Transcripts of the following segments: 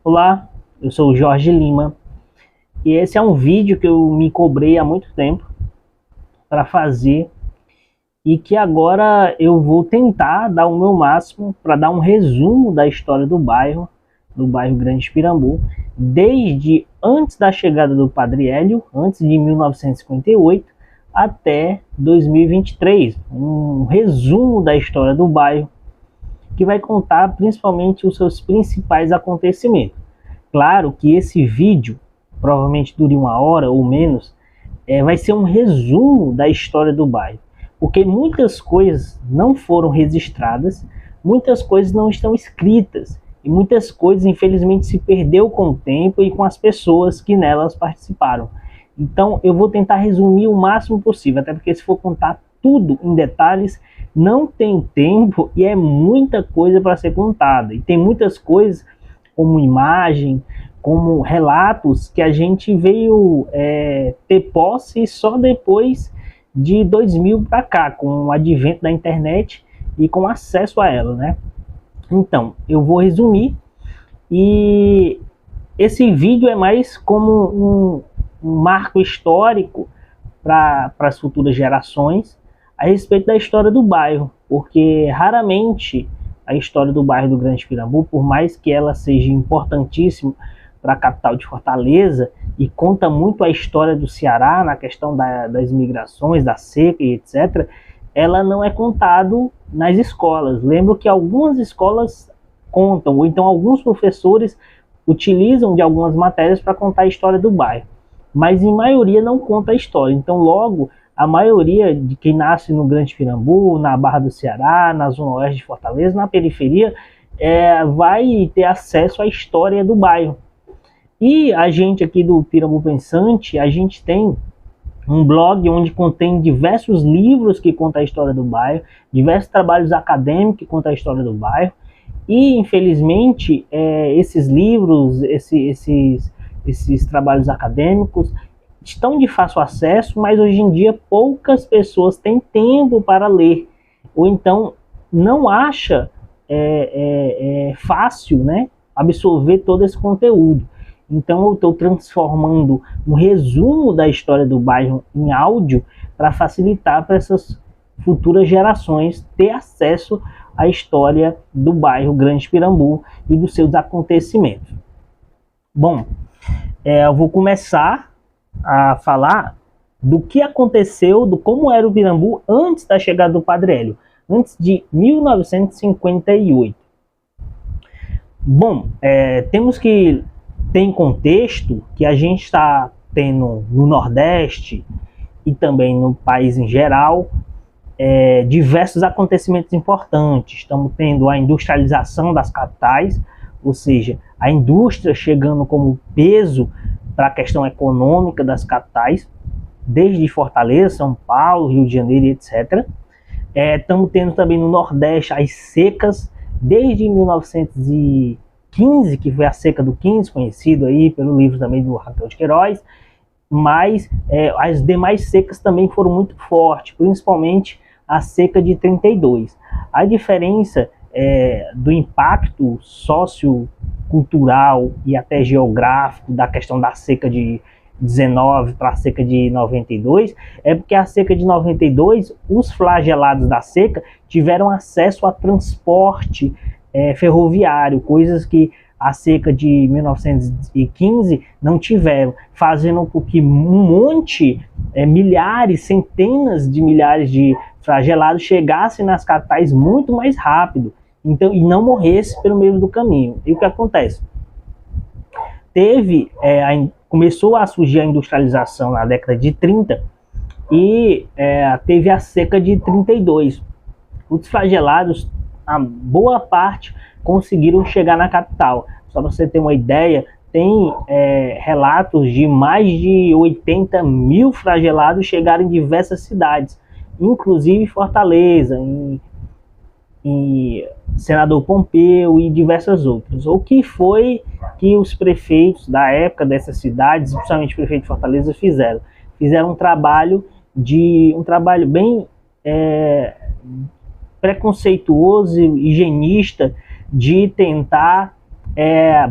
Olá, eu sou o Jorge Lima e esse é um vídeo que eu me cobrei há muito tempo para fazer e que agora eu vou tentar dar o meu máximo para dar um resumo da história do bairro Grande Pirambu, desde antes da chegada do Padre Hélio, antes de 1958, até 2023. Um resumo da história do bairro que vai contar principalmente os seus principais acontecimentos. Claro que esse vídeo, provavelmente dure 1 hora ou menos, vai ser um resumo da história do bairro, porque muitas coisas não foram registradas, muitas coisas não estão escritas, e muitas coisas infelizmente se perdeu com o tempo e com as pessoas que nelas participaram. Então eu vou tentar resumir o máximo possível, até porque se for contar tudo em detalhes, não tem tempo e é muita coisa para ser contada. E tem muitas coisas, como imagem, como relatos, que a gente veio ter posse só depois de 2000 para cá, com o advento da internet e com acesso a ela, né? Então, eu vou resumir e esse vídeo é mais como um marco histórico para as futuras gerações a respeito da história do bairro, porque raramente a história do bairro do Grande Pirambu, por mais que ela seja importantíssima para a capital de Fortaleza e conta muito a história do Ceará na questão das migrações, da seca e etc., ela não é contado nas escolas. Lembro que algumas escolas contam, ou então alguns professores utilizam de algumas matérias para contar a história do bairro, mas em maioria não conta a história. Então logo, a maioria de quem nasce no Grande Pirambu, na Barra do Ceará, na Zona Oeste de Fortaleza, na periferia, vai ter acesso à história do bairro. E a gente aqui do Pirambu Pensante, a gente tem um blog onde contém diversos livros que contam a história do bairro, diversos trabalhos acadêmicos que contam a história do bairro, e infelizmente esses livros, esses trabalhos acadêmicos estão de fácil acesso, mas hoje em dia poucas pessoas têm tempo para ler, ou então não acha fácil, né, absorver todo esse conteúdo. Então eu estou transformando um resumo da história do bairro em áudio para facilitar para essas futuras gerações ter acesso à história do bairro Grande Pirambu e dos seus acontecimentos. Bom, eu vou começar a falar do que aconteceu, do como era o Pirambu antes da chegada do Padre Hélio, antes de 1958. Bom, temos que ter em contexto que a gente está tendo no Nordeste e também no país em geral diversos acontecimentos importantes. Estamos tendo a industrialização das capitais, ou seja, a indústria chegando como peso para a questão econômica das capitais, desde Fortaleza, São Paulo, Rio de Janeiro, etc. Estamos tendo também no Nordeste as secas, desde 1915, que foi a seca do 15, conhecido aí pelo livro também do Raquel de Queiroz, mas as demais secas também foram muito fortes, principalmente a seca de 32. A diferença do impacto sociocultural e até geográfico da questão da seca de 19 para a seca de 92 é porque a seca de 92, os flagelados da seca tiveram acesso a transporte ferroviário, coisas que a seca de 1915 não tiveram, fazendo com que um monte, milhares, centenas de milhares de flagelados chegassem nas capitais muito mais rápido, então, e não morresse pelo meio do caminho. E o que acontece? Começou a surgir a industrialização na década de 30 e teve a seca de 32. Os flagelados, a boa parte, conseguiram chegar na capital. Só para você ter uma ideia, tem relatos de mais de 80 mil flagelados chegarem em diversas cidades, inclusive Fortaleza, em Senador Pompeu e diversas outras. O que foi que os prefeitos da época dessas cidades, principalmente o prefeito de Fortaleza, fizeram? Fizeram um trabalho bem preconceituoso e higienista de tentar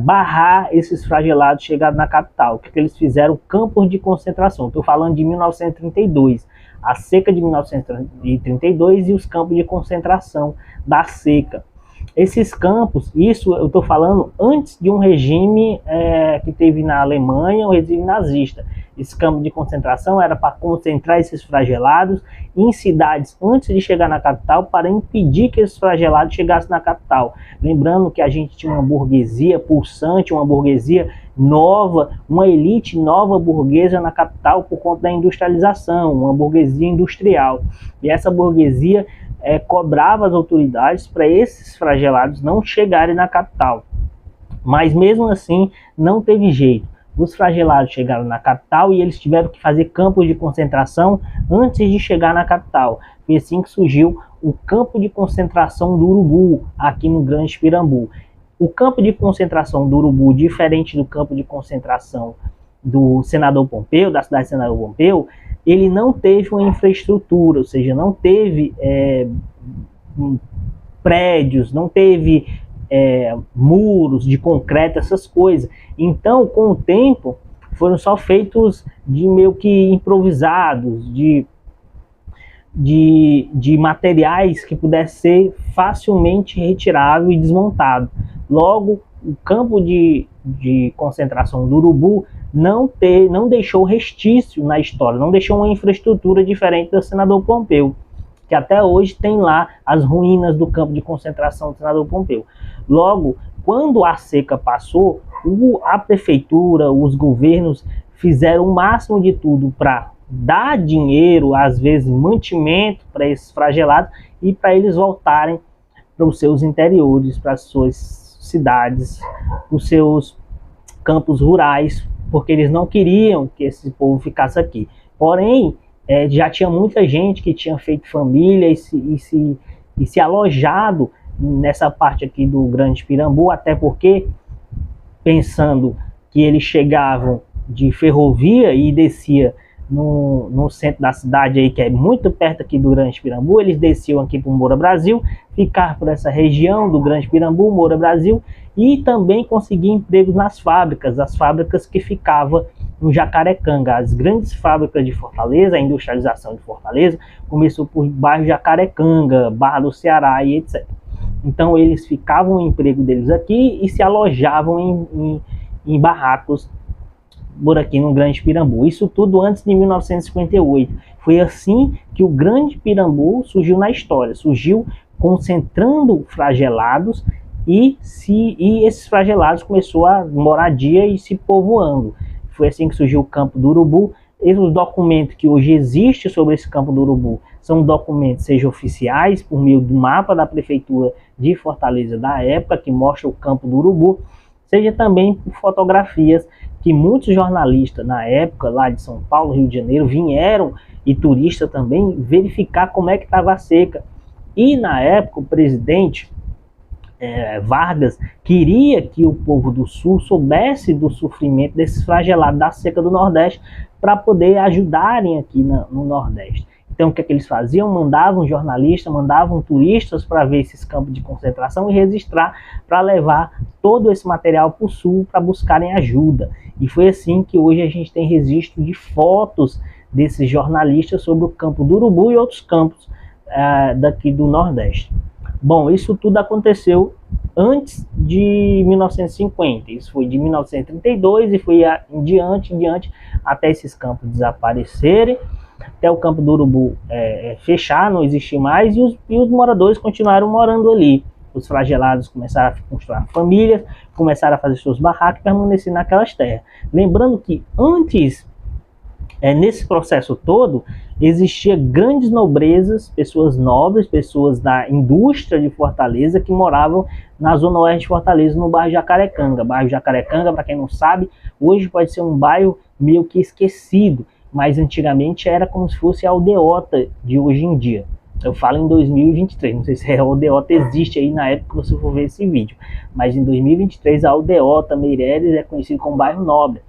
barrar esses flagelados chegados na capital. O que eles fizeram? Campos de concentração. Estou falando de 1932, a seca de 1932 e os campos de concentração da seca. Esses campos, isso eu estou falando antes de um regime que teve na Alemanha, o regime nazista. Esse campo de concentração era para concentrar esses flagelados em cidades antes de chegar na capital, para impedir que esses flagelados chegassem na capital. Lembrando que a gente tinha uma burguesia pulsante, uma burguesia nova, uma elite nova burguesa na capital por conta da industrialização, uma burguesia industrial. E essa burguesia cobrava as autoridades para esses flagelados não chegarem na capital. Mas mesmo assim, não teve jeito. Os flagelados chegaram na capital e eles tiveram que fazer campos de concentração antes de chegar na capital. Foi assim que surgiu o campo de concentração do Urubu, aqui no Grande Pirambu. O campo de concentração do Urubu, diferente do campo de concentração do Senador Pompeu, da cidade de Senador Pompeu, ele não teve uma infraestrutura, ou seja, não teve prédios, não teve muros de concreto, essas coisas. Então, com o tempo, foram só feitos de meio que improvisados, de materiais que pudessem ser facilmente retirados e desmontados. Logo, o campo de concentração do Urubu não deixou restício na história, não deixou uma infraestrutura diferente do Senador Pompeu, que até hoje tem lá as ruínas do campo de concentração do Senador Pompeu. Logo, quando a seca passou, a prefeitura, os governos fizeram o máximo de tudo para dar dinheiro, às vezes mantimento para esses flagelados e para eles voltarem para os seus interiores, para as suas cidades, os seus campos rurais, porque eles não queriam que esse povo ficasse aqui. Porém, já tinha muita gente que tinha feito família e se alojado nessa parte aqui do Grande Pirambu, até porque, pensando que eles chegavam de ferrovia e descia no centro da cidade, aí, que é muito perto aqui do Grande Pirambu, eles desciam aqui para o Moura Brasil, ficar por essa região do Grande Pirambu, Moura Brasil, e também conseguir empregos nas fábricas, as fábricas que ficavam no Jacarecanga. As grandes fábricas de Fortaleza, a industrialização de Fortaleza, começou por bairro Jacarecanga, Barra do Ceará e etc. Então eles ficavam o emprego deles aqui e se alojavam em barracos por aqui no Grande Pirambu. Isso tudo antes de 1958. Foi assim que o Grande Pirambu surgiu na história. Surgiu concentrando flagelados e esses flagelados começou a moradia e se povoando. Foi assim que surgiu o Campo do Urubu. E os documentos que hoje existem sobre esse Campo do Urubu são documentos, seja oficiais, por meio do mapa da Prefeitura de Fortaleza da época, que mostra o Campo do Urubu, seja também por fotografias que muitos jornalistas na época, lá de São Paulo, Rio de Janeiro, vieram, e turistas também, verificar como é que estava a seca. E na época o presidente Vargas queria que o povo do Sul soubesse do sofrimento desses flagelados da seca do Nordeste, para poder ajudarem aqui no Nordeste. Então o que é que eles faziam? Mandavam jornalistas, mandavam turistas para ver esses campos de concentração e registrar, para levar todo esse material para o Sul, para buscarem ajuda. E foi assim que hoje a gente tem registro de fotos desses jornalistas sobre o Campo do Urubu e outros campos daqui do Nordeste. Bom, isso tudo aconteceu antes de 1950, isso foi de 1932 e foi diante, até esses campos desaparecerem, até o Campo do Urubu fechar, não existir mais, e os moradores continuaram morando ali. Os flagelados começaram a construir famílias, começaram a fazer seus barracos e permanecer naquelas terras. Lembrando que antes, nesse processo todo, existia grandes nobrezas, pessoas nobres, pessoas da indústria de Fortaleza que moravam na zona oeste de Fortaleza, no bairro Jacarecanga. Bairro Jacarecanga, para quem não sabe, hoje pode ser um bairro meio que esquecido, mas antigamente era como se fosse a aldeota de hoje em dia. Eu falo em 2023, não sei se a aldeota existe aí na época que você for ver esse vídeo, mas em 2023 a aldeota Meireles é conhecido como bairro nobre.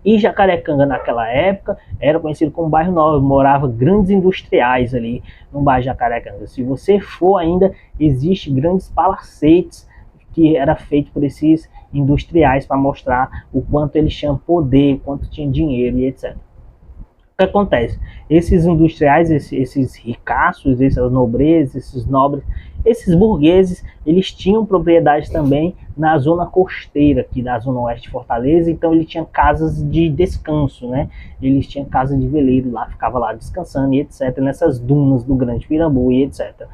E Jacarecanga naquela época era conhecido como bairro nobre, moravam grandes industriais ali no bairro Jacarecanga. Se você for ainda, existe grandes palacetes que era feito por esses industriais para mostrar o quanto eles tinham poder, quanto tinham dinheiro e etc. O que acontece? Esses industriais, esses ricaços, essas nobrezas, esses nobres, esses burgueses, eles tinham propriedades também na zona costeira aqui da zona oeste de Fortaleza, então ele tinha casas de descanso, né? Eles tinham casa de veleiro lá, ficava lá descansando e etc, nessas dunas do Grande Pirambu e etc.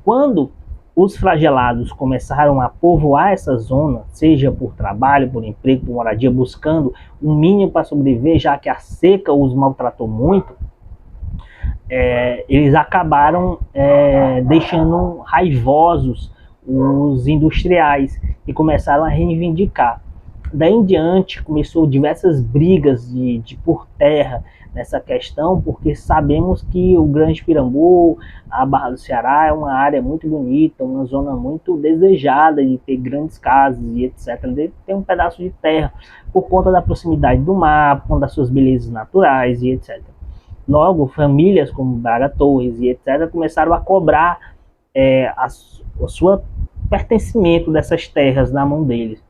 Quando os flagelados começaram a povoar essa zona, seja por trabalho, por emprego, por moradia, buscando um mínimo para sobreviver, já que a seca os maltratou muito, eles acabaram deixando raivosos os industriais e começaram a reivindicar. Daí em diante começou diversas brigas de por terra nessa questão, porque sabemos que o Grande Pirambu, a Barra do Ceará, é uma área muito bonita, uma zona muito desejada de ter grandes casas e etc. De ter um pedaço de terra por conta da proximidade do mar, por conta das suas belezas naturais e etc. Logo, famílias como Braga Torres e etc. começaram a cobrar a sua pertencimento dessas terras na mão deles.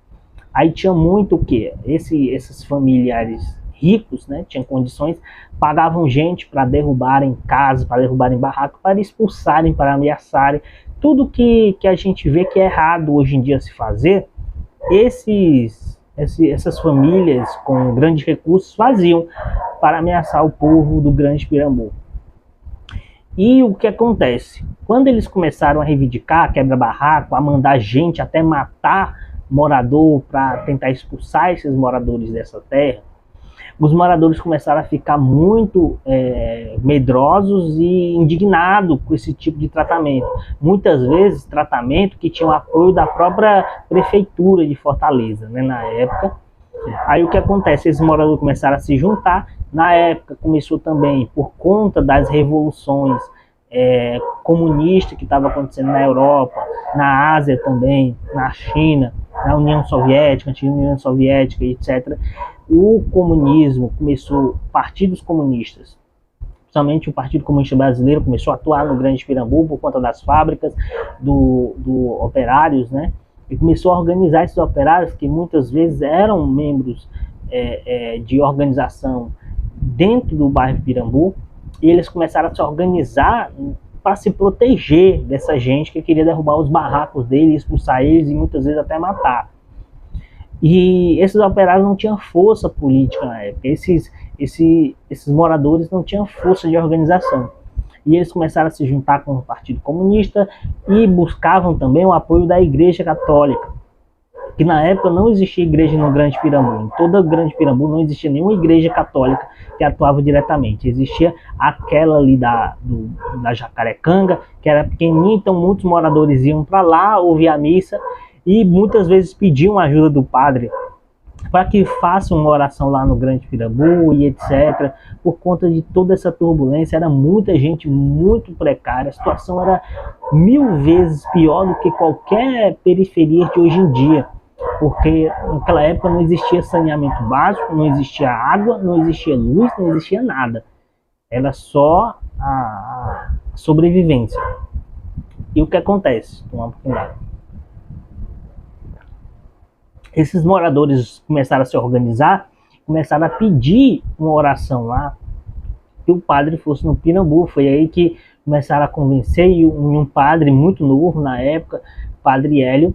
Aí tinha muito o que? Esses familiares ricos, né, tinham condições, pagavam gente para derrubarem casas, para derrubarem barracos, para expulsarem, para ameaçarem. Tudo que a gente vê que é errado hoje em dia se fazer, essas famílias com grandes recursos faziam para ameaçar o povo do Grande Pirambu. E o que acontece? Quando eles começaram a reivindicar quebra-barraco, a mandar gente até matar morador para tentar expulsar esses moradores dessa terra, os moradores começaram a ficar muito medrosos e indignados com esse tipo de tratamento. Muitas vezes, tratamento que tinha o apoio da própria prefeitura de Fortaleza, né, na época. Aí o que acontece? Esses moradores começaram a se juntar. Na época começou também, por conta das revoluções comunistas que estavam acontecendo na Europa, na Ásia também, na China, na União Soviética, antiga União Soviética, etc. O comunismo começou, partidos comunistas, principalmente o Partido Comunista Brasileiro, começou a atuar no Grande Pirambu por conta das fábricas, do operários, né? E começou a organizar esses operários, que muitas vezes eram membros de organização dentro do bairro Pirambu, e eles começaram a se organizar para se proteger dessa gente que queria derrubar os barracos deles, expulsar eles e muitas vezes até matar. E esses operários não tinham força política na época, esses moradores não tinham força de organização. E eles começaram a se juntar com o Partido Comunista e buscavam também o apoio da Igreja Católica, que na época não existia igreja no Grande Pirambu. Em toda o Grande Pirambu não existia nenhuma igreja católica que atuava diretamente. Existia aquela ali da Jacarecanga, que era pequenininha, então muitos moradores iam para lá ouvir a missa e muitas vezes pediam a ajuda do padre para que faça uma oração lá no Grande Pirambu e etc. Por conta de toda essa turbulência, era muita gente muito precária, a situação era 1000 vezes pior do que qualquer periferia de hoje em dia, porque naquela época não existia saneamento básico, não existia água, não existia luz, não existia nada. Era só a sobrevivência. E o que acontece? Vamos aprofundar. Esses moradores começaram a se organizar, começaram a pedir uma oração lá, que o padre fosse no Pirambu. Foi aí que começaram a convencer, e um padre muito novo na época, Padre Hélio,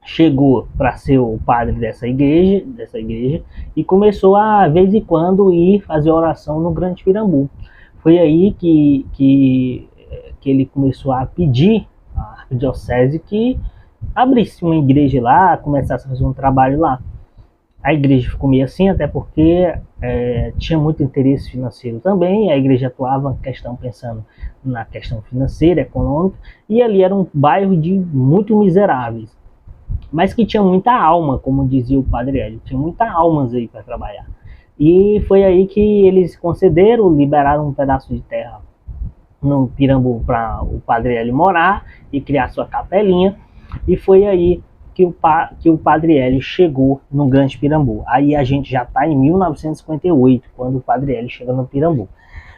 chegou para ser o padre dessa igreja e começou a vez em quando ir fazer oração no Grande Pirambu. Foi aí que ele começou a pedir à arquidiocese que abrisse uma igreja lá, começasse a fazer um trabalho lá. A igreja ficou meio assim, até porque tinha muito interesse financeiro também. A igreja atuava pensando na questão financeira, econômica, e ali era um bairro de muito miseráveis, mas que tinha muita alma, como dizia o Padre Hélio, tinha muita almas aí para trabalhar. E foi aí que eles concederam, liberaram um pedaço de terra no Pirambu para o Padre Hélio morar e criar sua capelinha. E foi aí que o Padre Hélio chegou no Grande Pirambu. Aí a gente já está em 1958, quando o Padre Hélio chega no Pirambu.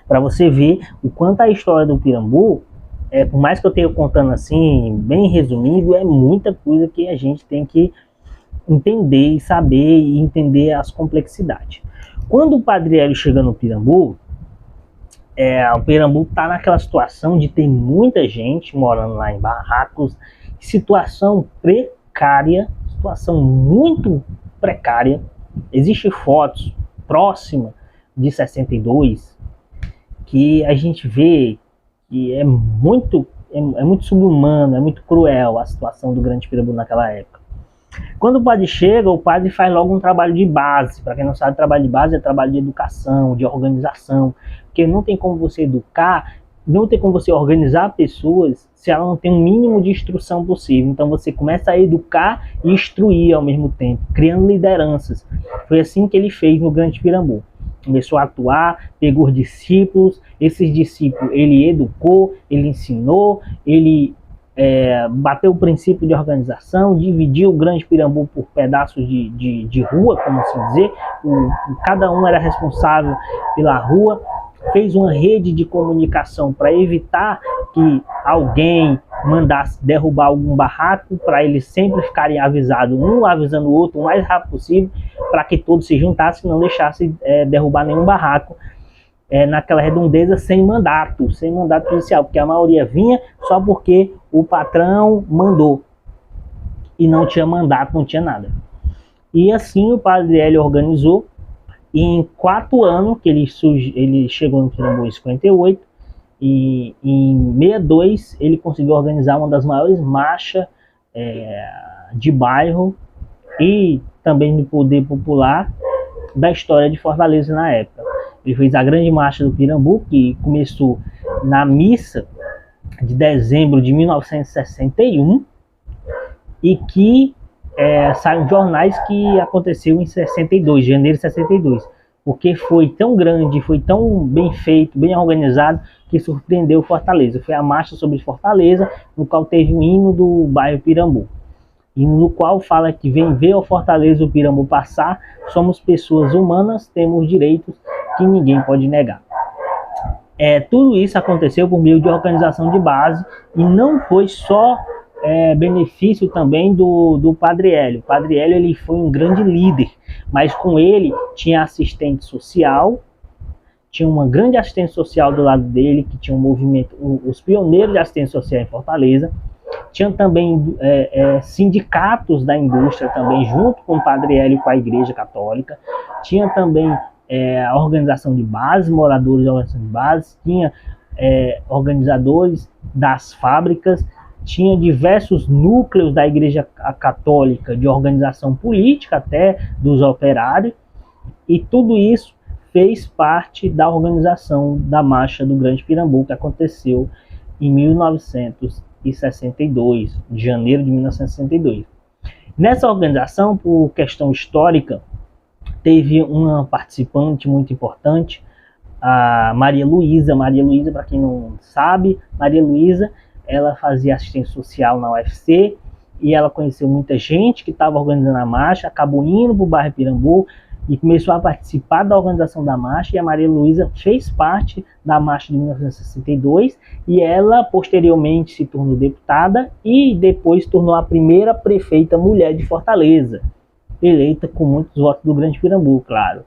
Para você ver o quanto a história do Pirambu por mais que eu tenha contando assim, bem resumido, é muita coisa que a gente tem que entender e saber e entender as complexidades. Quando o Padre Hélio chega no Pirambu, o Pirambu está naquela situação de ter muita gente morando lá em barracos, situação precária, situação muito precária. Existem fotos próximas de 62 que a gente vê que é muito subhumano, é muito cruel a situação do Grande Pirambu naquela época. Quando o padre chega, o padre faz logo um trabalho de base. Para quem não sabe, trabalho de base é trabalho de educação, de organização, porque não tem como você educar, não tem como você organizar pessoas se ela não tem um mínimo de instrução possível. Então você começa a educar e instruir ao mesmo tempo, criando lideranças. Foi assim que ele fez no Grande Pirambu. Começou a atuar, pegou os discípulos, esses discípulos ele educou, ele ensinou, ele bateu o princípio de organização, dividiu o Grande Pirambu por pedaços de rua, como assim dizer, cada um era responsável pela rua, fez uma rede de comunicação para evitar que alguém mandasse derrubar algum barraco, para eles sempre ficarem avisados, um avisando o outro o mais rápido possível, para que todos se juntassem e não deixassem derrubar nenhum barraco naquela redondeza sem mandato judicial, porque a maioria vinha só porque o patrão mandou e não tinha mandato, não tinha nada. E assim o Padre Hélio organizou, e em 4 anos que ele chegou no Pirambu em 58, e em 62 ele conseguiu organizar uma das maiores marchas de bairro e também de poder popular da história de Fortaleza na época. Ele fez a grande marcha do Pirambu, que começou na missa de dezembro de 1961 e que saiu em jornais que aconteceu em 62, janeiro de 62, porque foi tão grande, foi tão bem feito, bem organizado, que surpreendeu Fortaleza. Foi a marcha sobre Fortaleza, no qual teve um hino do bairro Pirambu, e no qual fala que vem ver ao Fortaleza o Pirambu passar, somos pessoas humanas, temos direitos que ninguém pode negar. Tudo isso aconteceu por meio de organização de base, e não foi só benefício também do Padre Hélio. O Padre Hélio ele foi um grande líder, mas com ele tinha assistente social, tinha uma grande assistente social do lado dele, que tinha um movimento, os pioneiros de assistência social em Fortaleza. Tinha também sindicatos da indústria também, junto com o Padre Hélio e com a Igreja Católica. Tinha também a organização de base, moradores da organização de base, tinha organizadores das fábricas, tinha diversos núcleos da Igreja Católica de organização política, até dos operários, e tudo isso fez parte da organização da Marcha do Grande Pirambu, que aconteceu em 1962, de janeiro de 1962. Nessa organização, por questão histórica, teve uma participante muito importante, a Maria Luísa. Maria Luísa, para quem não sabe, Maria Luísa, ela fazia assistência social na UFC, e ela conheceu muita gente que estava organizando a marcha, acabou indo para o bairro Pirambu e começou a participar da organização da marcha, e a Maria Luísa fez parte da marcha de 1962, e ela posteriormente se tornou deputada e depois se tornou a primeira prefeita mulher de Fortaleza, eleita com muitos votos do Grande Pirambu, claro.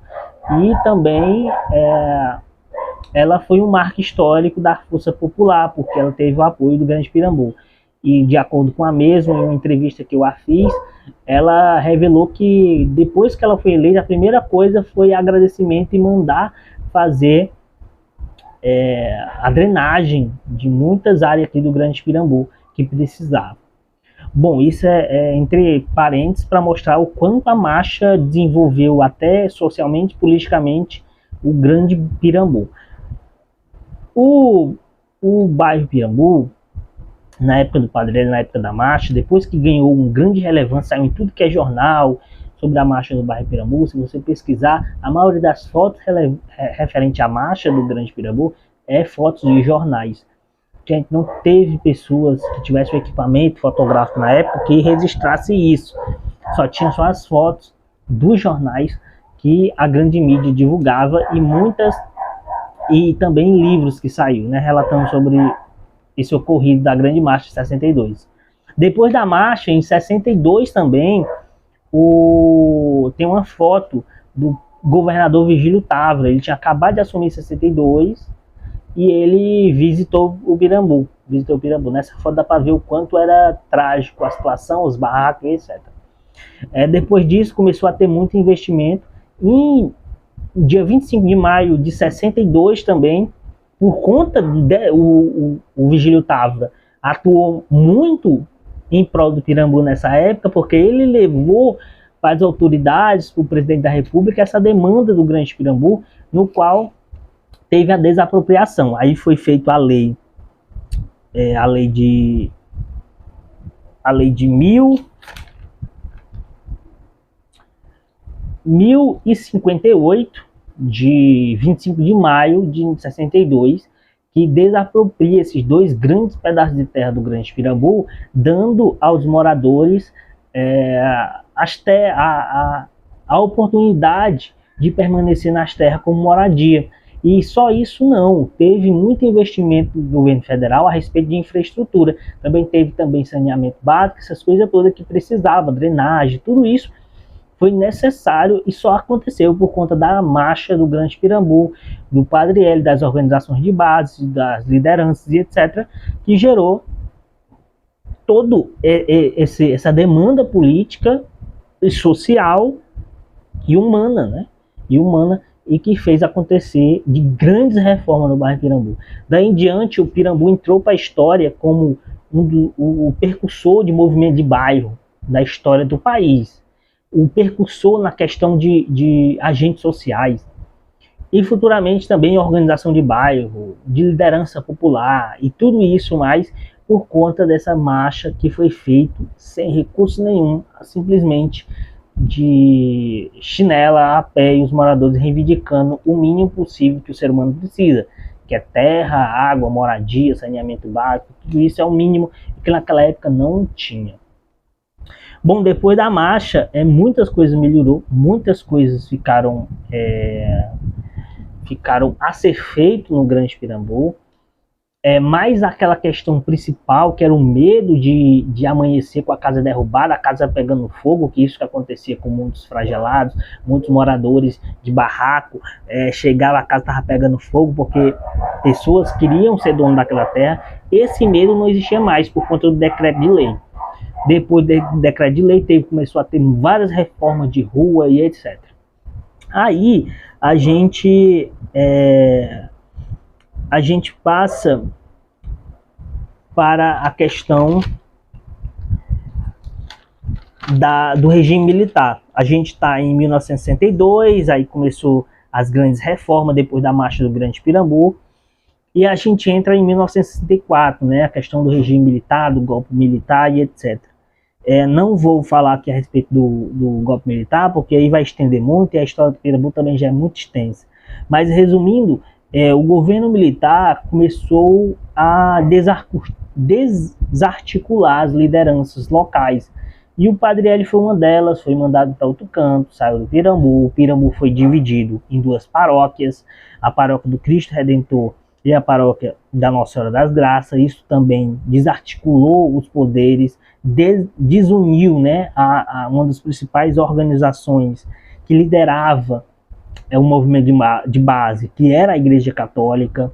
E também ela foi um marco histórico da Força Popular, porque ela teve o apoio do Grande Pirambu. E de acordo com a mesma, em uma entrevista que eu a fiz, ela revelou que depois que ela foi eleita, a primeira coisa foi agradecimento e mandar fazer a drenagem de muitas áreas aqui do Grande Pirambu que precisavam. Bom, isso entre parênteses para mostrar o quanto a marcha desenvolveu até socialmente, politicamente, o Grande Pirambu. O bairro Pirambu, na época do Padre Hélio, na época da marcha, depois que ganhou uma grande relevância, saiu em tudo que é jornal sobre a marcha do bairro Pirambu. Se você pesquisar, a maioria das fotos referente à marcha do Grande Pirambu fotos de jornais. A gente não teve pessoas que tivessem o equipamento fotográfico na época que registrasse isso. Tinha só as fotos dos jornais que a grande mídia divulgava, e também livros que saíram, né, relatando sobre esse ocorrido da Grande Marcha de 62. Depois da marcha, em 62 também, tem uma foto do governador Virgílio Távora. Ele tinha acabado de assumir em 62 e ele visitou o Pirambu. Nessa foto dá para ver o quanto era trágico a situação, os barracos, etc. Depois disso, começou a ter muito investimento. Em dia 25 de maio de 62 também, por conta o Virgílio Távora atuou muito em prol do Pirambu nessa época, porque ele levou para as autoridades, para o presidente da República, essa demanda do Grande Pirambu, no qual teve a desapropriação. Aí foi feita a lei de 1058, de 25 de maio de 62, que desapropria esses 2 grandes pedaços de terra do Grande Pirambu, dando aos moradores a oportunidade de permanecer nas terras como moradia. E só isso não, teve muito investimento do governo federal a respeito de infraestrutura. Também teve saneamento básico, essas coisas todas que precisava, drenagem, tudo isso foi necessário e só aconteceu por conta da marcha do Grande Pirambu, do Padre Hélio, das organizações de base, das lideranças e etc., que gerou toda essa demanda política e social e humana, né? E que fez acontecer de grandes reformas no bairro Pirambu. Daí em diante, o Pirambu entrou para a história como o percursor de movimento de bairro da história do país, o percursor na questão de agentes sociais, e futuramente também organização de bairro, de liderança popular, e tudo isso mais por conta dessa marcha que foi feita sem recurso nenhum, simplesmente de chinela a pé, e os moradores reivindicando o mínimo possível que o ser humano precisa, que é terra, água, moradia, saneamento básico. Tudo isso é o mínimo que naquela época não tinha. Bom, depois da marcha, muitas coisas melhorou, muitas coisas ficaram a ser feito no Grande Pirambu. Mais aquela questão principal, que era o medo de amanhecer com a casa derrubada, a casa pegando fogo, que isso que acontecia com muitos flagelados, muitos moradores de barraco, chegava, a casa estava pegando fogo, porque pessoas queriam ser dono daquela terra. Esse medo não existia mais por conta do decreto de lei. Depois do decreto de lei, começou a ter várias reformas de rua e etc. Aí a gente passa para a questão do regime militar. A gente está em 1962, aí começou as grandes reformas depois da marcha do Grande Pirambu, e a gente entra em 1964, né, a questão do regime militar, do golpe militar e etc. Não vou falar aqui a respeito do golpe militar, porque aí vai estender muito, e a história do Pirambu também já é muito extensa. Mas resumindo, o governo militar começou a desarticular as lideranças locais. E o Padre Hélio foi uma delas, foi mandado para outro canto, saiu do Pirambu. O Pirambu foi dividido em 2 paróquias, a paróquia do Cristo Redentor e a paróquia da Nossa Senhora das Graças. Isso também desarticulou os poderes, desuniu, né, uma das principais organizações que liderava o movimento de base, que era a Igreja Católica.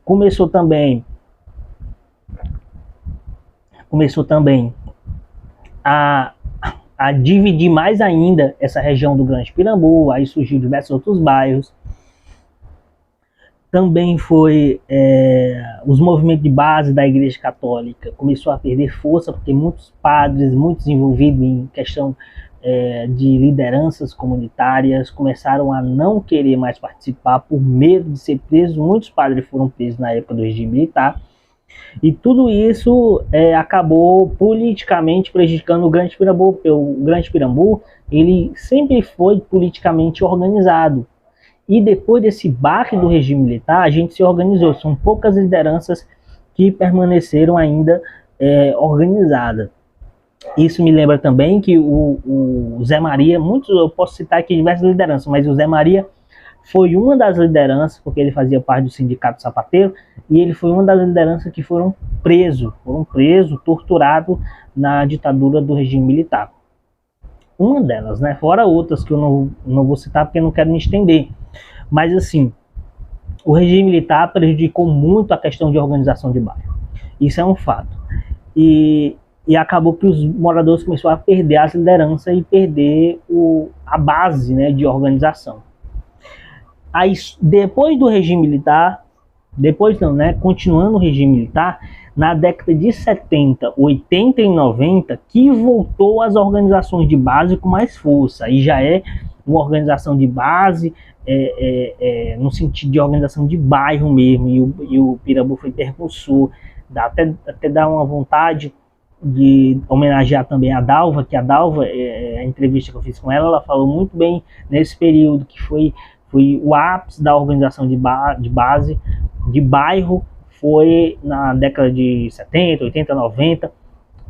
Começou também a dividir mais ainda essa região do Grande Pirambu. Aí surgiu diversos outros bairros. Também foi os movimentos de base da Igreja Católica começou a perder força, porque muitos padres, muitos envolvidos em questão de lideranças comunitárias, começaram a não querer mais participar por medo de ser presos. Muitos padres foram presos na época do regime militar, e tudo isso acabou politicamente prejudicando o Grande Pirambu, porque o Grande Pirambu ele sempre foi politicamente organizado. E depois desse baque do regime militar, a gente se organizou. São poucas lideranças que permaneceram ainda organizadas. Isso me lembra também que o Zé Maria, eu posso citar aqui diversas lideranças, mas o Zé Maria foi uma das lideranças, porque ele fazia parte do sindicato sapateiro, e ele foi uma das lideranças que foram presos, torturados na ditadura do regime militar. Uma delas, né? Fora outras que eu não vou citar porque eu não quero me estender. Mas assim, o regime militar prejudicou muito a questão de organização de bairro. Isso é um fato. E acabou que os moradores começaram a perder as lideranças e perder a base, né, de organização. Aí, depois do regime militar, continuando o regime militar, na década de 70, 80 e 90, que voltou às organizações de base com mais força. Aí já é uma organização de base, no sentido de organização de bairro mesmo, e o Pirambu foi percussor. Até dá uma vontade de homenagear também a Dalva, que a Dalva, a entrevista que eu fiz com ela, ela falou muito bem nesse período, que foi o ápice da organização de base, de bairro, foi na década de 70, 80, 90,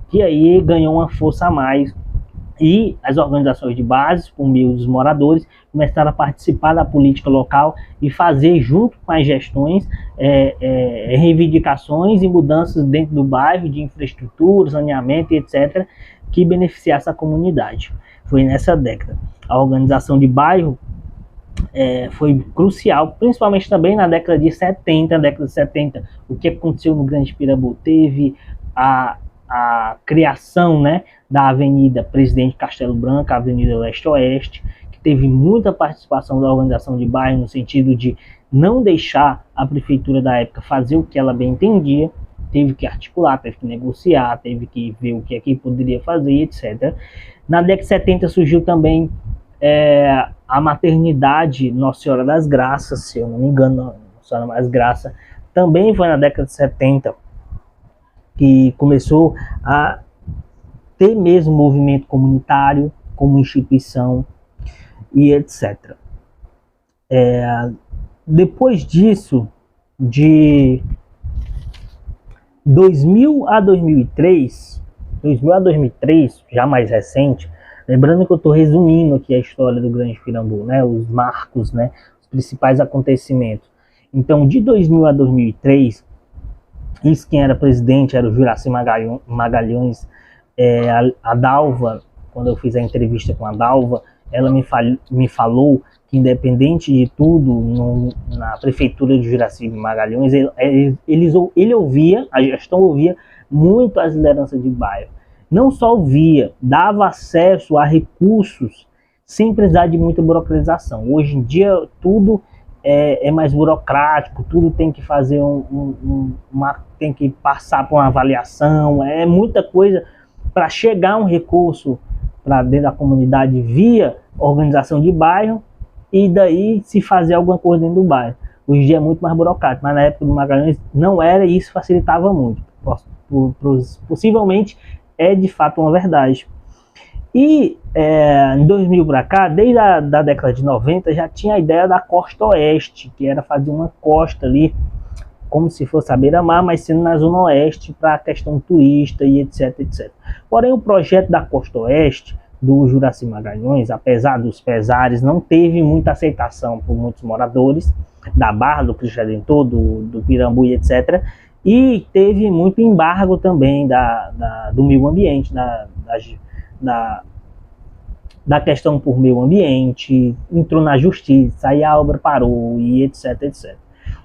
que aí ganhou uma força a mais. E as organizações de base, por meio dos moradores, começaram a participar da política local e fazer, junto com as gestões, reivindicações e mudanças dentro do bairro, de infraestrutura, saneamento, etc., que beneficiasse a comunidade. Foi nessa década. A organização de bairro foi crucial, principalmente também na década de 70. O que aconteceu no Grande Pirambu? Teve a criação, né, da Avenida Presidente Castelo Branco, a Avenida Leste-Oeste, que teve muita participação da organização de bairro, no sentido de não deixar a prefeitura da época fazer o que ela bem entendia, teve que articular, teve que negociar, teve que ver o que aqui poderia fazer, etc. Na década de 70 surgiu também a maternidade Nossa Senhora das Graças, se eu não me engano, Nossa Senhora das Graças, também foi na década de 70 que começou a ter mesmo movimento comunitário como instituição e etc. Depois disso, de 2000 a 2003, já mais recente, lembrando que eu estou resumindo aqui a história do Grande Pirambu, né, os marcos, né, os principais acontecimentos. Então, de 2000 a 2003, isso quem era presidente era o Juraci Magalhães. A Dalva, quando eu fiz a entrevista com a Dalva, ela me falou que, independente de tudo, na prefeitura de Juraci Magalhães, ele ouvia, a gestão ouvia muito as lideranças de bairro. Não só ouvia, dava acesso a recursos sem precisar de muita burocratização. Hoje em dia, tudo é mais burocrático, tudo tem que fazer tem que passar por uma avaliação, é muita coisa para chegar um recurso para dentro da comunidade via organização de bairro e daí se fazer alguma coisa dentro do bairro. Hoje em dia é muito mais burocrático, mas na época do Magalhães não era e isso facilitava muito. Possivelmente é de fato uma verdade. E em 2000 para cá, desde a década de 90, já tinha a ideia da costa oeste, que era fazer uma costa ali, como se fosse a beira-mar, mas sendo na zona oeste para a questão turista e etc, etc. Porém, o projeto da costa oeste do Juraci Magalhães, apesar dos pesares, não teve muita aceitação por muitos moradores da Barra, do Cristo Redentor, do Pirambu e etc. E teve muito embargo também do meio ambiente, da questão por meio ambiente, entrou na justiça, aí a obra parou e etc, etc.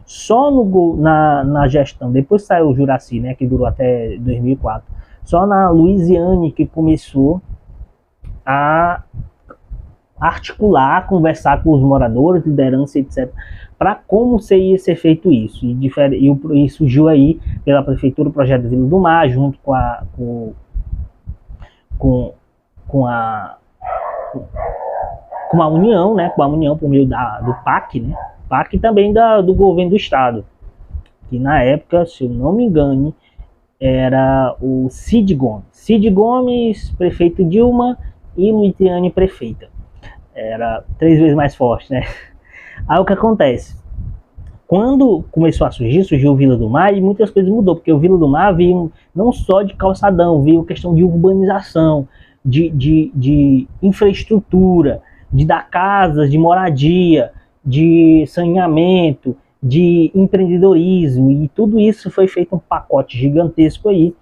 Só na gestão, depois saiu o Juraci, né, que durou até 2004, só na Luiziane que começou a articular, a conversar com os moradores, liderança, etc., para como ia ser feito isso. E surgiu aí pela prefeitura o projeto Vila do Mar, junto com a União, né, por meio do PAC, né, PAC e também do governo do estado, que na época, se eu não me engano, era o Cid Gomes, prefeito Dilma, e Luiziane prefeita. Era 3 vezes mais forte, né? Aí o que acontece? Quando começou a surgiu o Vila do Mar e muitas coisas mudou, porque o Vila do Mar veio não só de calçadão, veio questão de urbanização, de infraestrutura, de dar casas, de moradia, de saneamento, de empreendedorismo, e tudo isso foi feito um pacote gigantesco aí,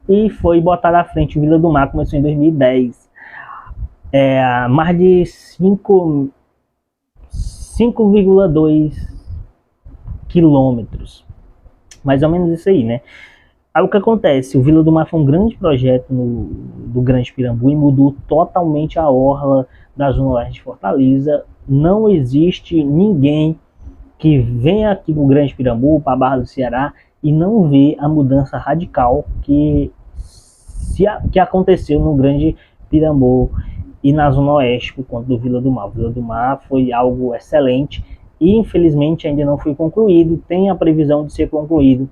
e foi botado à frente. Vila do Mar começou em 2010. Mais de 5,2 quilômetros, mais ou menos isso aí, né? Aí o que acontece? O Vila do Mar foi um grande projeto do Grande Pirambu e mudou totalmente a orla da Zona Oeste de Fortaleza. Não existe ninguém que venha aqui para o Grande Pirambu, para a Barra do Ceará, e não vê a mudança radical que aconteceu no Grande Pirambu e na Zona Oeste por conta do Vila do Mar. O Vila do Mar foi algo excelente e infelizmente ainda não foi concluído. Tem a previsão de ser concluído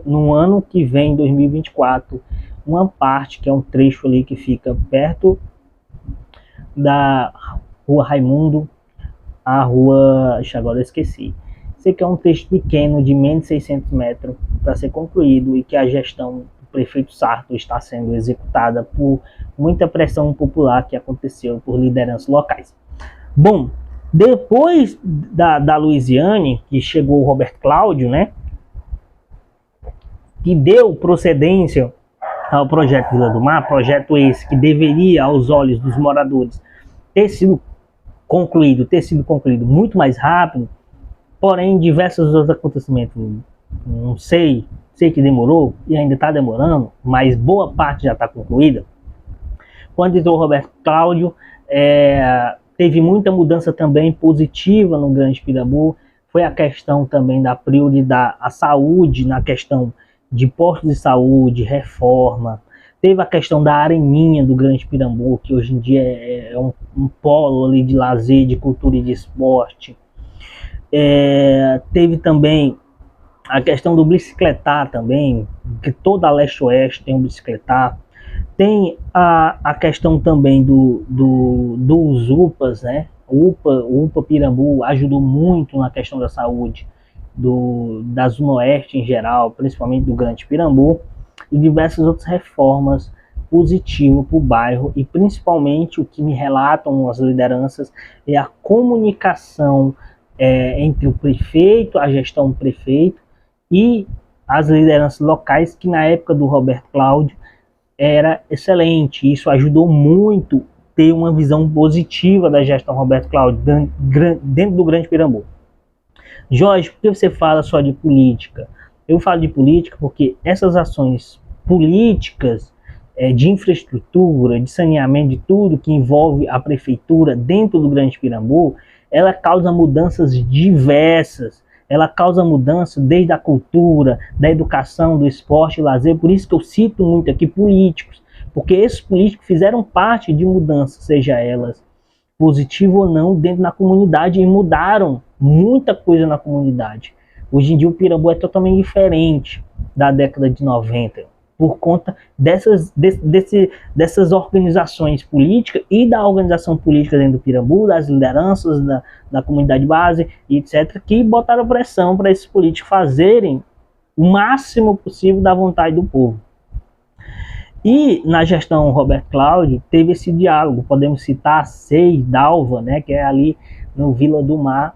no ano que vem, 2024, uma parte que é um trecho ali que fica perto da Rua Raimundo, a rua, agora eu esqueci. Sei que é um trecho pequeno de menos de 600 metros para ser concluído e que a gestão do prefeito Sarto está sendo executada por muita pressão popular que aconteceu por lideranças locais. Bom, depois da Luiziane, que chegou o Roberto Cláudio, né, que deu procedência ao projeto Vila do Mar, projeto esse que deveria, aos olhos dos moradores, ter sido concluído muito mais rápido, porém diversos outros acontecimentos, não sei que demorou e ainda está demorando, mas boa parte já está concluída. Quando entrou o Roberto Cláudio, teve muita mudança também positiva no Grande Pirambu. Foi a questão também da prioridade à saúde, na questão de postos de saúde, reforma. Teve a questão da areninha do Grande Pirambu, que hoje em dia é um polo ali de lazer, de cultura e de esporte. Teve também a questão do bicicletar também, que toda a leste-oeste tem um bicicletar. Tem a questão também dos UPAs, né? O UPA Pirambu ajudou muito na questão da saúde da Zona Oeste em geral, principalmente do Grande Pirambu, e diversas outras reformas positivas para o bairro, e principalmente o que me relatam as lideranças é a comunicação entre o prefeito, a gestão do prefeito e as lideranças locais, que na época do Roberto Cláudio era excelente. Isso ajudou muito ter uma visão positiva da gestão Roberto Cláudio dentro do Grande Pirambu. Jorge, por que você fala só de política? Eu falo de política porque essas ações políticas de infraestrutura, de saneamento, de tudo que envolve a prefeitura dentro do Grande Pirambu, ela causa mudanças diversas. Ela causa mudança desde a cultura, da educação, do esporte e lazer. Por isso que eu cito muito aqui políticos, porque esses políticos fizeram parte de mudanças, seja elas positivas ou não, dentro da comunidade, e mudaram muita coisa na comunidade. Hoje em dia o Pirambu é totalmente diferente da década de 90, por conta dessas organizações políticas e da organização política dentro do Pirambu, das lideranças da comunidade base, etc., que botaram pressão para esses políticos fazerem o máximo possível da vontade do povo. E na gestão Roberto Cláudio teve esse diálogo. Podemos citar a SEI Dalva, né, que é ali no Vila do Mar,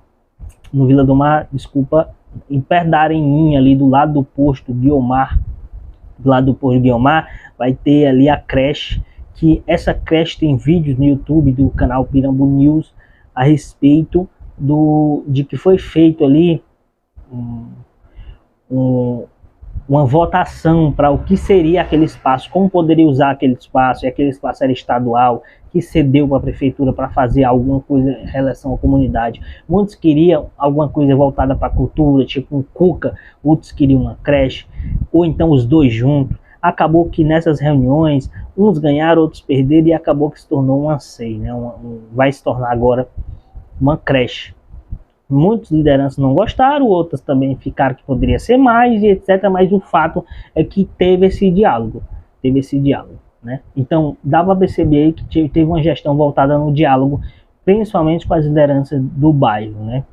em perto da Areninha, ali do lado do posto Guiomar. Do lado do posto Guiomar vai ter ali a creche, que essa creche tem vídeos no YouTube do canal Pirambu News a respeito de que foi feito ali uma votação para o que seria aquele espaço, como poderia usar aquele espaço, e aquele espaço era estadual, que cedeu para a prefeitura para fazer alguma coisa em relação à comunidade. Muitos queriam alguma coisa voltada para a cultura, tipo um cuca, outros queriam uma creche, ou então os dois juntos. Acabou que nessas reuniões, uns ganharam, outros perderam, e acabou que se tornou uma SEI, né? Vai se tornar agora uma creche. Muitas lideranças não gostaram, outras também ficaram que poderia ser mais, e etc. Mas o fato é que teve esse diálogo, né? Então, dá para perceber que teve uma gestão voltada no diálogo, principalmente com as lideranças do bairro, né?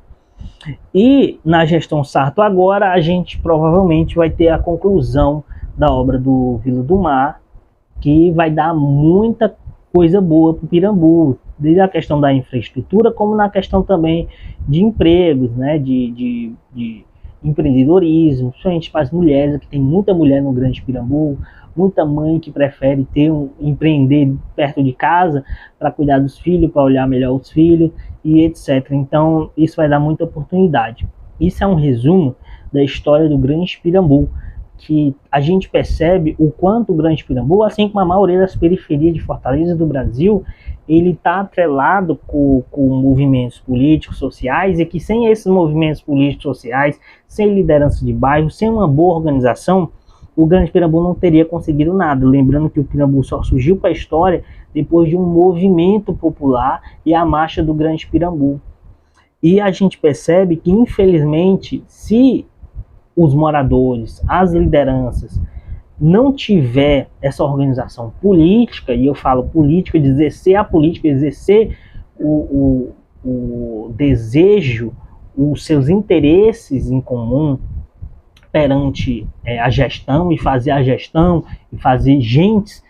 E na gestão Sarto agora, a gente provavelmente vai ter a conclusão da obra do Vila do Mar, que vai dar muita coisa boa para o Pirambu, desde a questão da infraestrutura, como na questão também de empregos, né, de empreendedorismo, principalmente para as mulheres, que tem muita mulher no Grande Pirambu, muita mãe que prefere empreender perto de casa para cuidar dos filhos, para olhar melhor os filhos e etc. Então, isso vai dar muita oportunidade. Isso é um resumo da história do Grande Pirambu, que a gente percebe o quanto o Grande Pirambu, assim como a maioria das periferias de Fortaleza do Brasil, ele está atrelado com movimentos políticos, sociais, e que sem esses movimentos políticos, sociais, sem liderança de bairro, sem uma boa organização, o Grande Pirambu não teria conseguido nada. Lembrando que o Pirambu só surgiu para a história depois de um movimento popular e a marcha do Grande Pirambu. E a gente percebe que, infelizmente, se os moradores, as lideranças, não tiver essa organização política, e eu falo política, de exercer a política, exercer o desejo, os seus interesses em comum perante a gestão, e fazer a gestão, e fazer gentes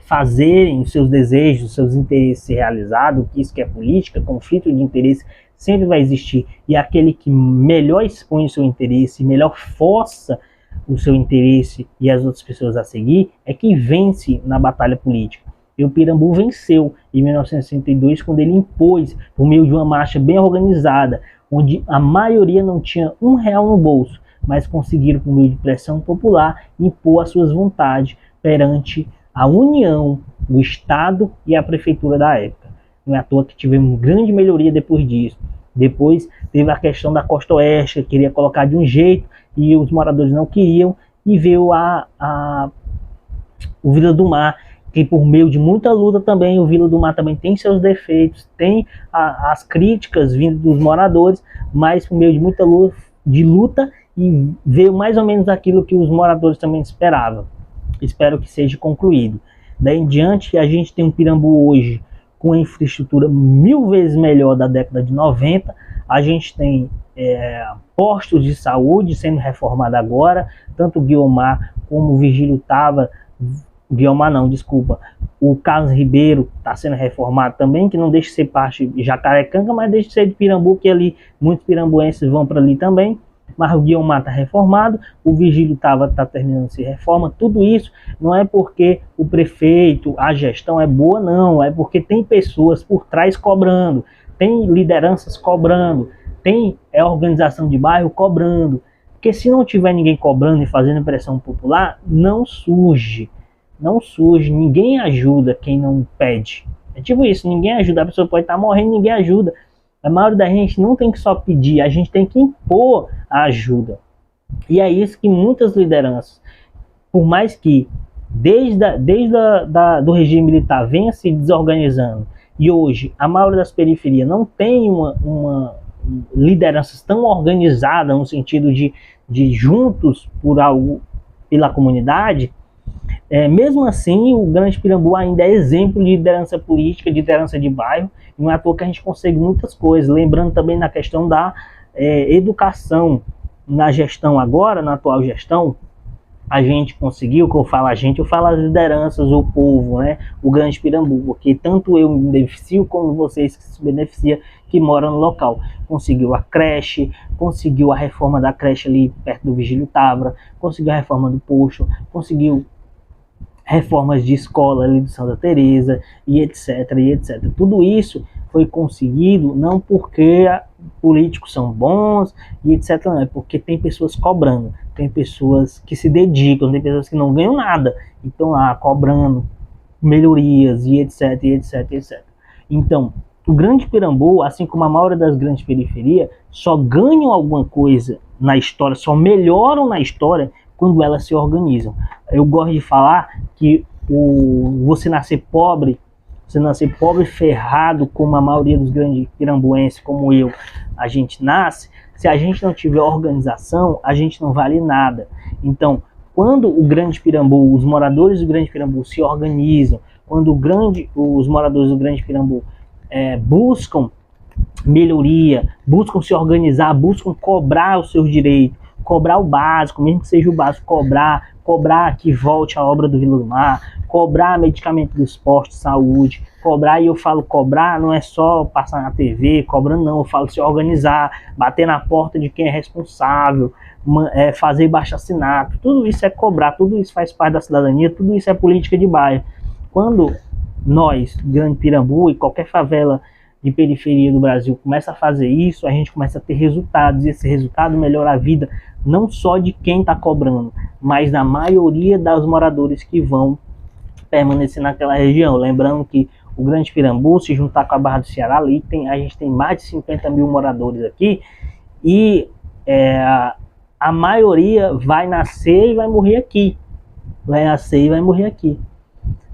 fazerem os seus desejos, os seus interesses realizados, que isso que é política, conflito de interesse sempre vai existir, e aquele que melhor expõe o seu interesse, melhor força o seu interesse e as outras pessoas a seguir, é que vence na batalha política. E o Pirambu venceu em 1962, quando ele impôs, por meio de uma marcha bem organizada, onde a maioria não tinha R$1 no bolso, mas conseguiram, por meio de pressão popular, impor as suas vontades perante a União, o Estado e a Prefeitura da época. Não é à toa que tivemos grande melhoria depois disso. Depois teve a questão da Costa Oeste, que queria colocar de um jeito e os moradores não queriam, e veio o Vila do Mar, que por meio de muita luta também, o Vila do Mar também tem seus defeitos, tem as críticas vindo dos moradores, mas por meio de muita luta, e veio mais ou menos aquilo que os moradores também esperavam. Espero que seja concluído. Daí em diante, a gente tem um Pirambu hoje com a infraestrutura 1000 vezes melhor da década de 90, a gente tem postos de saúde sendo reformado agora, tanto o Guiomar como o Virgílio Tava, Guiomar não, desculpa, o Carlos Ribeiro está sendo reformado também, que não deixa de ser parte de Jacarecanga, mas deixa de ser de Pirambu, que ali muitos pirambuenses vão para ali também. Mas o Guiomar está reformado, o Virgílio está terminando de se reforma. Tudo isso não é porque o prefeito, a gestão é boa, não, é porque tem pessoas por trás cobrando, tem lideranças cobrando, tem organização de bairro cobrando, porque se não tiver ninguém cobrando e fazendo pressão popular, não surge, ninguém ajuda quem não pede. É tipo isso, ninguém ajuda, a pessoa pode estar morrendo, ninguém ajuda. A maioria da gente não tem que só pedir, a gente tem que impor a ajuda. E é isso que muitas lideranças, por mais que desde do regime militar venha se desorganizando, e hoje a maioria das periferias não tem uma lideranças tão organizadas no sentido de juntos por algo pela comunidade, mesmo assim o Grande Pirambu ainda é exemplo de liderança política, de liderança de bairro, e não é à toa que a gente consegue muitas coisas. Lembrando também na questão da educação, na gestão agora, na atual gestão, a gente conseguiu, que eu falo a gente, eu falo as lideranças, o povo, né? O Grande Pirambu, porque tanto eu me beneficio como vocês que se beneficiam, que moram no local. Conseguiu a creche, conseguiu a reforma da creche ali perto do Virgílio Távora, conseguiu a reforma do posto, conseguiu reformas de escola ali de Santa Teresa, e etc, e etc. Tudo isso foi conseguido não porque políticos são bons e etc, não, é porque tem pessoas cobrando, tem pessoas que se dedicam, tem pessoas que não ganham nada, então lá cobrando melhorias e etc, e etc, e etc. Então, o Grande Pirambu, assim como a maioria das grandes periferias, só ganham alguma coisa na história, só melhoram na história quando elas se organizam. Eu gosto de falar que você nascer pobre ferrado, como a maioria dos grandes pirambuenses, como eu, a gente nasce, se a gente não tiver organização, a gente não vale nada. Então, quando o Grande Pirambu, os moradores do Grande Pirambu se organizam, quando os moradores do Grande Pirambu buscam melhoria, buscam se organizar, buscam cobrar os seus direitos, cobrar o básico, mesmo que seja o básico, cobrar cobrar que volte a obra do Vila do Mar, cobrar medicamento dos postos de saúde, cobrar, e eu falo cobrar, não é só passar na TV, cobrando não, eu falo se organizar, bater na porta de quem é responsável, fazer baixo-assinado, tudo isso é cobrar, tudo isso faz parte da cidadania, tudo isso é política de bairro. Quando nós, Grande Pirambu e qualquer favela de periferia do Brasil começa a fazer isso, a gente começa a ter resultados, e esse resultado melhora a vida não só de quem está cobrando, mas da maioria dos moradores que vão permanecer naquela região. Lembrando que o Grande Pirambu, se juntar com a Barra do Ceará, ali a gente tem mais de 50 mil moradores aqui, e a maioria vai nascer e vai morrer aqui. Vai nascer e vai morrer aqui.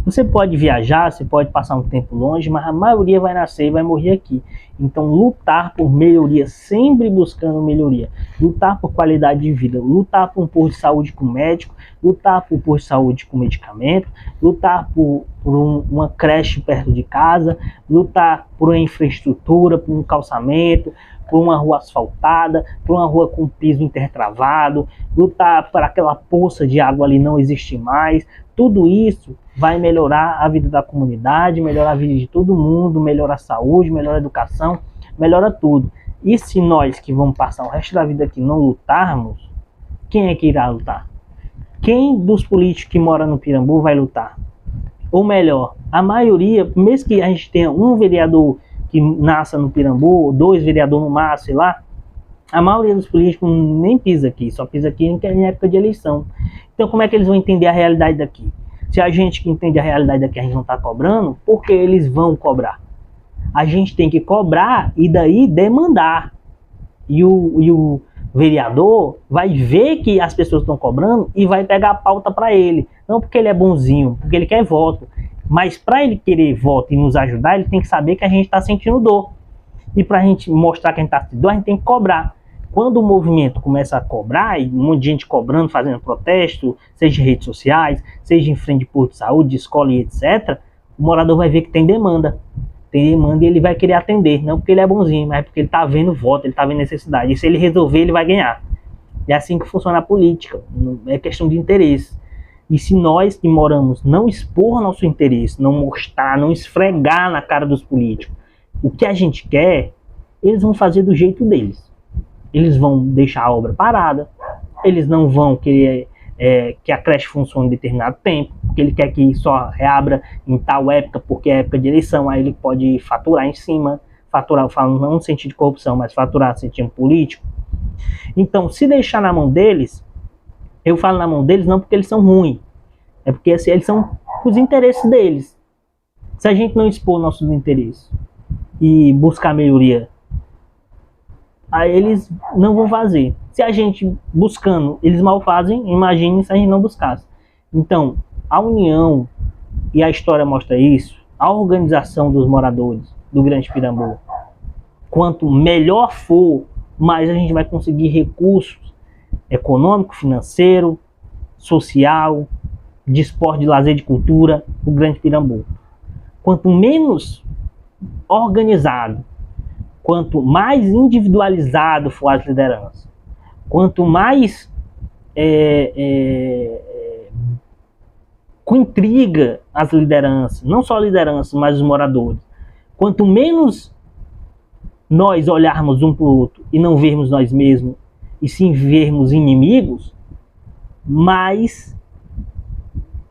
Você pode viajar, você pode passar um tempo longe, mas a maioria vai nascer e vai morrer aqui. Então, lutar por melhoria, sempre buscando melhoria. Lutar por qualidade de vida, lutar por um posto de saúde com médico, lutar por um posto de saúde com medicamento, lutar por uma creche perto de casa, lutar por uma infraestrutura, por um calçamento, por uma rua asfaltada, por uma rua com piso intertravado, lutar para aquela poça de água ali não existir mais. Tudo isso vai melhorar a vida da comunidade, melhorar a vida de todo mundo, melhorar a saúde, melhorar a educação, melhora tudo. E se nós que vamos passar o resto da vida aqui não lutarmos, quem é que irá lutar? Quem dos políticos que moram no Pirambu vai lutar? Ou melhor, a maioria, mesmo que a gente tenha um vereador que nasça no Pirambu, 2 vereadores no máximo, sei lá, a maioria dos políticos nem pisa aqui, só pisa aqui em época de eleição. Então como é que eles vão entender a realidade daqui? Se a gente que entende a realidade daqui, a gente não está cobrando, por que eles vão cobrar? A gente tem que cobrar e daí demandar. E o vereador vai ver que as pessoas estão cobrando e vai pegar a pauta para ele. Não porque ele é bonzinho, porque ele quer voto. Mas para ele querer voto e nos ajudar, ele tem que saber que a gente está sentindo dor. E para a gente mostrar que a gente está sentindo dor, a gente tem que cobrar. Quando o movimento começa a cobrar, e um monte de gente cobrando, fazendo protesto, seja em redes sociais, seja em frente de posto de saúde, de escola e etc., o morador vai ver que tem demanda. Tem demanda e ele vai querer atender. Não porque ele é bonzinho, mas porque ele está vendo voto, ele está vendo necessidade. E se ele resolver, ele vai ganhar. É assim que funciona a política. É questão de interesse. E se nós que moramos não expor nosso interesse, não mostrar, não esfregar na cara dos políticos o que a gente quer, eles vão fazer do jeito deles. Eles vão deixar a obra parada, eles não vão querer que a creche funcione em determinado tempo, porque ele quer que só reabra em tal época, porque é época de eleição, aí ele pode faturar em cima, faturar, falando não no sentido de corrupção, mas faturar no sentido político. Então, se deixar na mão deles, eu falo na mão deles não porque eles são ruins, é porque assim, eles são os interesses deles. Se a gente não expor nossos interesses e buscar melhoria, aí eles não vão fazer. Se a gente buscando, eles mal fazem, imagine se a gente não buscasse. Então, a união, e a história mostra isso, a organização dos moradores do Grande Pirambu, quanto melhor for, mais a gente vai conseguir recursos econômico, financeiro, social, de esporte, de lazer, de cultura, do Grande Pirambu. Quanto menos organizado, quanto mais individualizado for as lideranças, quanto mais com intriga as lideranças, não só a liderança, mas os moradores, quanto menos nós olharmos um para o outro e não vermos nós mesmos, e sim vermos inimigos, mais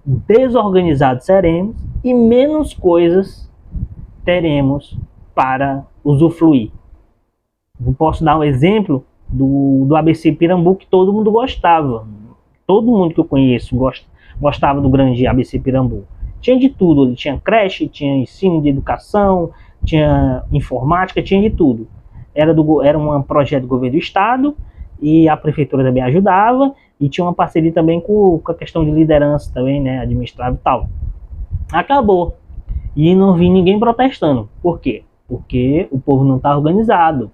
desorganizados seremos e menos coisas teremos para usufruir. Eu posso dar um exemplo do ABC Pirambu, que todo mundo gostava. Todo mundo que eu conheço gostava do grande ABC Pirambu. Tinha de tudo, ele tinha creche, tinha ensino de educação, tinha informática, tinha de tudo. Era um projeto do governo do estado, e a prefeitura também ajudava, e tinha uma parceria também com a questão de liderança também, né, administrada e tal. Acabou. E não vi ninguém protestando. Por quê? Porque o povo não está organizado.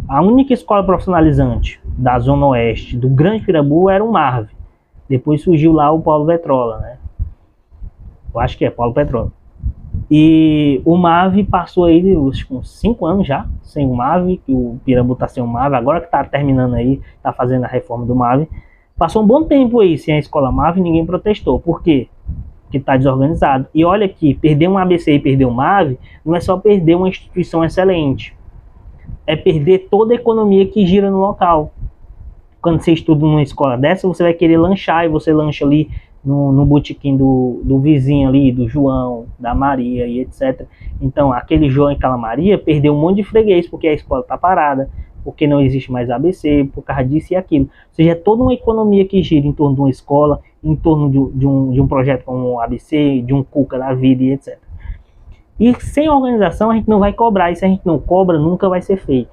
A única escola profissionalizante da Zona Oeste do Grande Pirambu era o MARV. Depois surgiu lá o Paulo Petrola, né? Eu acho que é Paulo Petrola. E o MAV passou aí uns 5 anos já sem o MAV, que o Pirambu está sem o MAV, agora que está terminando aí, está fazendo a reforma do MAV. Passou um bom tempo aí sem a escola MAV e ninguém protestou. Por quê? Porque está desorganizado. E olha aqui, perder um ABC e perder um MAV não é só perder uma instituição excelente, é perder toda a economia que gira no local. Quando você estuda numa escola dessa, você vai querer lanchar, e você lancha ali no botequim do vizinho ali, do João, da Maria e etc. Então, aquele João e aquela Maria perdeu um monte de freguês, porque a escola está parada, porque não existe mais ABC, por causa disso e aquilo. Ou seja, é toda uma economia que gira em torno de uma escola, em torno de um projeto como o ABC, de um Cuca da vida e etc. E sem organização a gente não vai cobrar, e se a gente não cobra, nunca vai ser feito.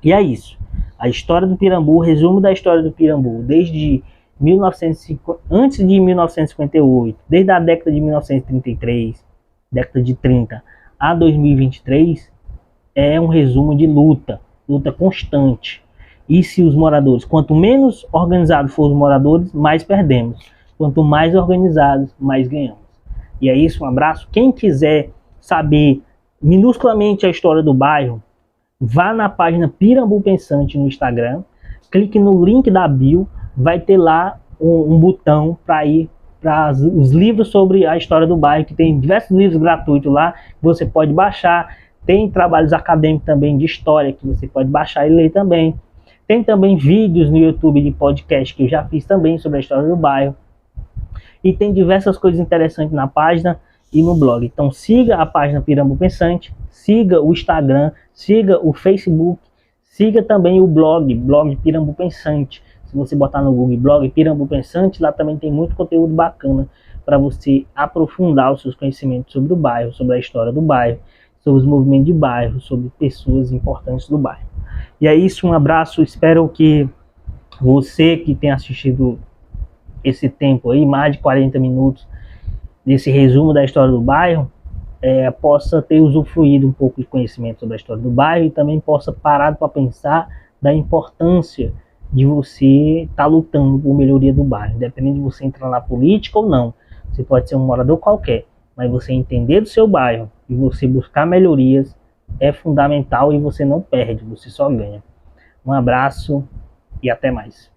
E é isso. A história do Pirambu, o resumo da história do Pirambu, desde 1950, antes de 1958, desde a década de 1933, década de 30 a 2023, é um resumo de luta constante. E se os moradores, quanto menos organizados forem os moradores, mais perdemos. Quanto mais organizados, mais ganhamos. E é isso, um abraço. Quem quiser saber minusculamente a história do bairro, vá na página Pirambu Pensante no Instagram, clique no link da bio, vai ter lá um botão para ir para os livros sobre a história do bairro, que tem diversos livros gratuitos lá, que você pode baixar. Tem trabalhos acadêmicos também de história, que você pode baixar e ler também. Tem também vídeos no YouTube de podcast que eu já fiz também sobre a história do bairro. E tem diversas coisas interessantes na página e no blog. Então siga a página Pirambu Pensante, siga o Instagram, siga o Facebook, siga também o blog Pirambu Pensante. Se você botar no Google blog Pirambu Pensante, lá também tem muito conteúdo bacana para você aprofundar os seus conhecimentos sobre o bairro, sobre a história do bairro, sobre os movimentos de bairro, sobre pessoas importantes do bairro. E é isso, um abraço, espero que você que tem assistido esse tempo aí, mais de 40 minutos, desse resumo da história do bairro, possa ter usufruído um pouco de conhecimento sobre a história do bairro e também possa parar para pensar da importância de você estar lutando por melhoria do bairro, independente de você entrar na política ou não. Você pode ser um morador qualquer, mas você entender do seu bairro e você buscar melhorias é fundamental, e você não perde, você só ganha. Um abraço e até mais.